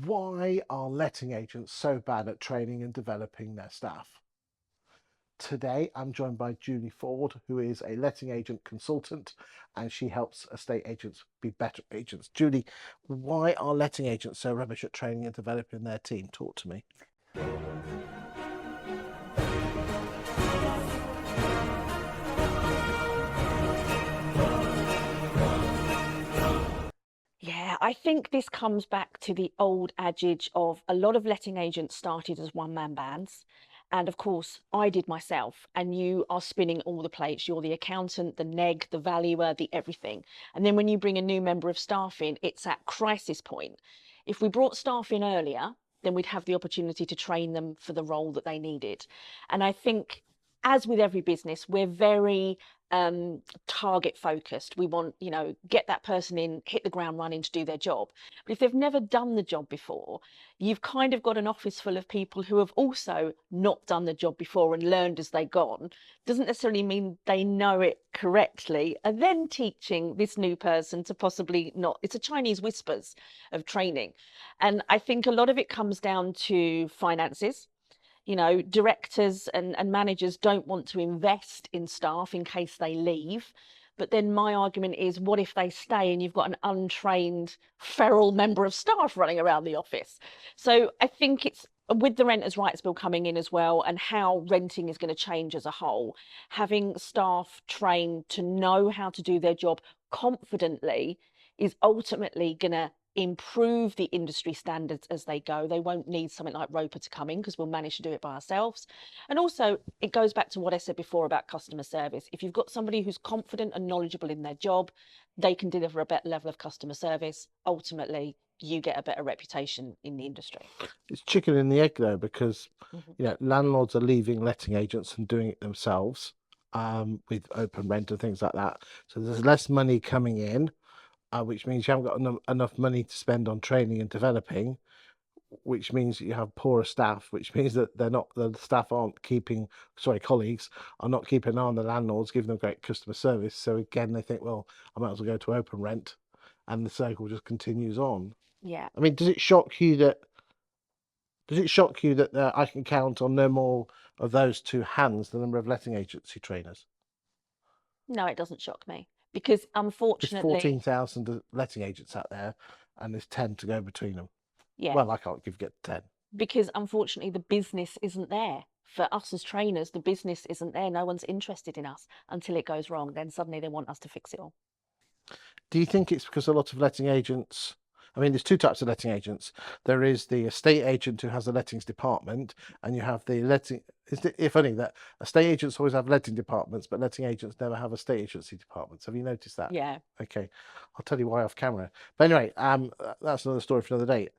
Why are letting agents so bad at training and developing their staff? Today, I'm joined by Julie Ford, who is a letting agent consultant, and she helps estate agents be better agents. Julie, why are letting agents so rubbish at training and developing their team? Talk to me. Yeah, I think this comes back to the old adage of a lot of letting agents started as one-man bands. And of course, I did myself, and you are spinning all the plates. You're the accountant, the neg, the valuer, the everything. And then when you bring a new member of staff in, it's at crisis point. If we brought staff in earlier, then we'd have the opportunity to train them for the role that they needed. And I think, as with every business, we're very target focused. We want, get that person in, hit the ground running to do their job. But if they've never done the job before, you've kind of got an office full of people who have also not done the job before and learned as they've gone. Doesn't necessarily mean they know it correctly. And then teaching this new person to possibly not, it's a Chinese whispers of training. And I think a lot of it comes down to finances. Directors and managers don't want to invest in staff in case they leave. But then my argument is, what if they stay and you've got an untrained feral member of staff running around the office? So I think it's with the Renters' Rights Bill coming in as well, and how renting is going to change as a whole, having staff trained to know how to do their job confidently is ultimately going to improve the industry standards as they go. They won't need something like Roper to come in because we'll manage to do it by ourselves. And also, it goes back to what I said before about customer service. If you've got somebody who's confident and knowledgeable in their job, they can deliver a better level of customer service. Ultimately, you get a better reputation in the industry. It's chicken and the egg though, because landlords are leaving letting agents and doing it themselves with open rent and things like that. So there's less money coming in, which means you haven't got enough money to spend on training and developing, which means that you have poorer staff, which means that the staff aren't keeping, colleagues are not keeping an eye on the landlords, giving them great customer service. So again, they think, well, I might as well go to open rent, and the circle just continues on. Yeah. I mean, does it shock you that I can count on no more of those two hands the number of letting agency trainers? No, it doesn't shock me because There's unfortunately, 14,000 letting agents out there, and there's 10 to go between them. yeah, Well, I can't get 10. because unfortunately the business isn't there. For us as trainers, the business isn't there. No one's interested in us until it goes wrong. Then suddenly they want us to fix it all. Do you think it's because a lot of letting agents, I mean, there's two types of letting agents. There is the estate agent who has a lettings department, and you have the letting. If funny that estate agents always have letting departments, but letting agents never have estate agency departments. Have you noticed that? Yeah. Okay, I'll tell you why off camera. But anyway, that's another story for another day.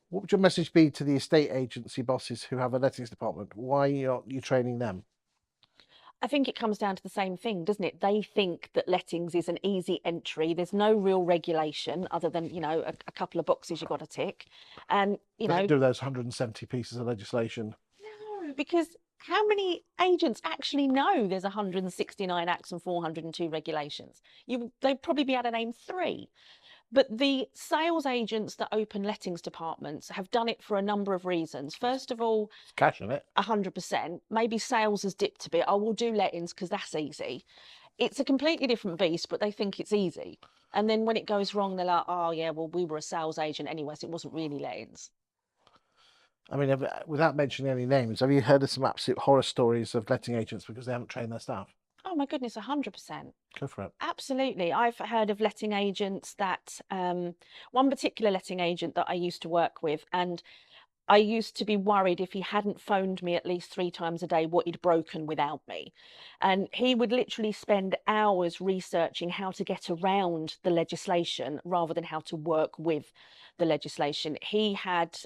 What would your message be to the estate agency bosses who have a lettings department? Why are you training them? I think it comes down to the same thing, doesn't it? They think that lettings is an easy entry. There's no real regulation other than, a couple of boxes you've got to tick. And, Do those 170 pieces of legislation? no, because how many agents actually know there's 169 acts and 402 regulations? They'd probably be able to name 3. But the sales agents that open lettings departments have done it for a number of reasons. First of all, It's cash in it. 100%. Maybe sales has dipped a bit. Oh, we'll do lettings because that's easy. It's a completely different beast, but they think it's easy. And then when it goes wrong, they're like, oh, yeah, well, we were a sales agent anyway, so it wasn't really lettings. I mean, without mentioning any names, have you heard of some absolute horror stories of letting agents because they haven't trained their staff? Oh, my goodness, 100%. Go for it. Absolutely. I've heard of letting agents that one particular letting agent that I used to work with, and I used to be worried if he hadn't phoned me at least 3 times a day what he'd broken without me. And he would literally spend hours researching how to get around the legislation rather than how to work with the legislation. He had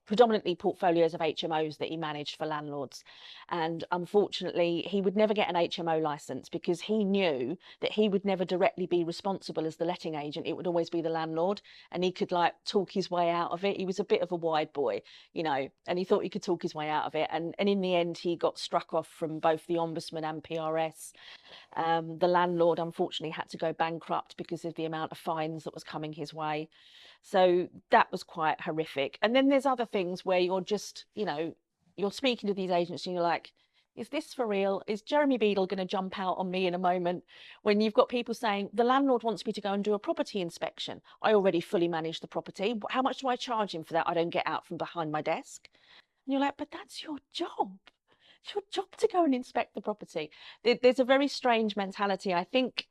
predominantly portfolios of HMOs that he managed for landlords. And unfortunately, he would never get an HMO license because he knew that he would never directly be responsible as the letting agent. It would always be the landlord, and he could talk his way out of it. He was a bit of a wide boy, and he thought he could talk his way out of it. And in the end, he got struck off from both the Ombudsman and PRS. The landlord, unfortunately, had to go bankrupt because of the amount of fines that was coming his way. So that was quite horrific. And then there's other things where you're just, you're speaking to these agents and you're like, is this for real? Is Jeremy Beadle going to jump out on me in a moment? When you've got people saying, the landlord wants me to go and do a property inspection. I already fully manage the property. How much do I charge him for that? I don't get out from behind my desk. And you're like, but that's your job. It's your job to go and inspect the property. There's a very strange mentality. I think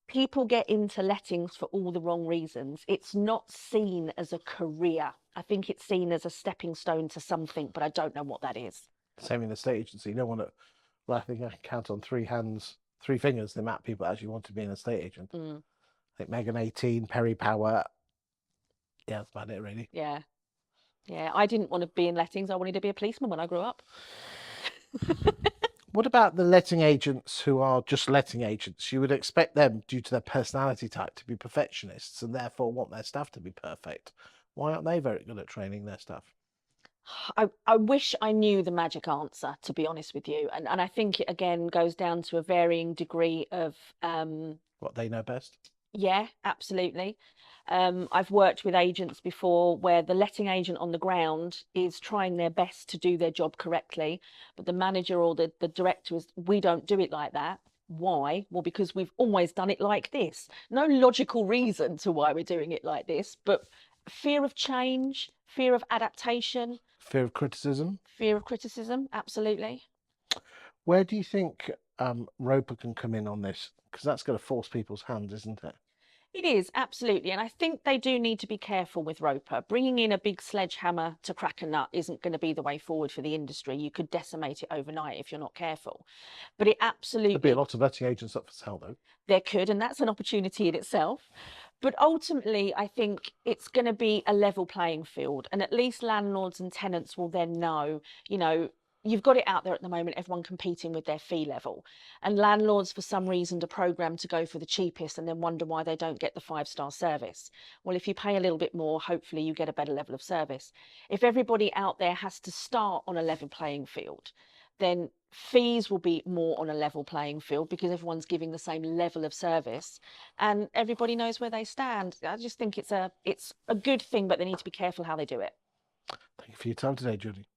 people get into lettings for all the wrong reasons. It's not seen as a career. I think it's seen as a stepping stone to something, but I don't know what that is. Same in the estate agency. No one, well, I think I can count on three fingers the amount of people that actually want to be an estate agent. Mm, I think Megan 18, Perry Power. Yeah, that's about it, really. yeah. Yeah. I didn't want to be in lettings. I wanted to be a policeman when I grew up. What about the letting agents who are just letting agents? You would expect them, due to their personality type, to be perfectionists and therefore want their staff to be perfect. Why aren't they very good at training their staff? I wish I knew the magic answer, to be honest with you. And I think it again goes down to a varying degree of What they know best? yeah, absolutely. I've worked with agents before where the letting agent on the ground is trying their best to do their job correctly, but the manager or the director is, we don't do it like that. Why? Well, because we've always done it like this. No logical reason to why we're doing it like this, but fear of change, fear of adaptation, Fear of criticism? fear of criticism, absolutely. Where do you think Roper can come in on this? Because that's going to force people's hands, isn't it? It is, absolutely. And I think they do need to be careful with Roper. Bringing in a big sledgehammer to crack a nut isn't going to be the way forward for the industry. You could decimate it overnight if you're not careful. But it There'd be a absolutely, lot of letting agents up for sale, though. there could, and that's an opportunity in itself. But ultimately, I think it's going to be a level playing field. And at least landlords and tenants will then know, you know, you've got it out there at the moment, everyone competing with their fee level. And landlords, for some reason, are programmed to go for the cheapest and then wonder why they don't get the 5-star service. Well, if you pay a little bit more, hopefully you get a better level of service. If everybody out there has to start on a level playing field, then fees will be more on a level playing field because everyone's giving the same level of service and everybody knows where they stand. I just think it's a good thing, but they need to be careful how they do it. Thank you for your time today, Julie.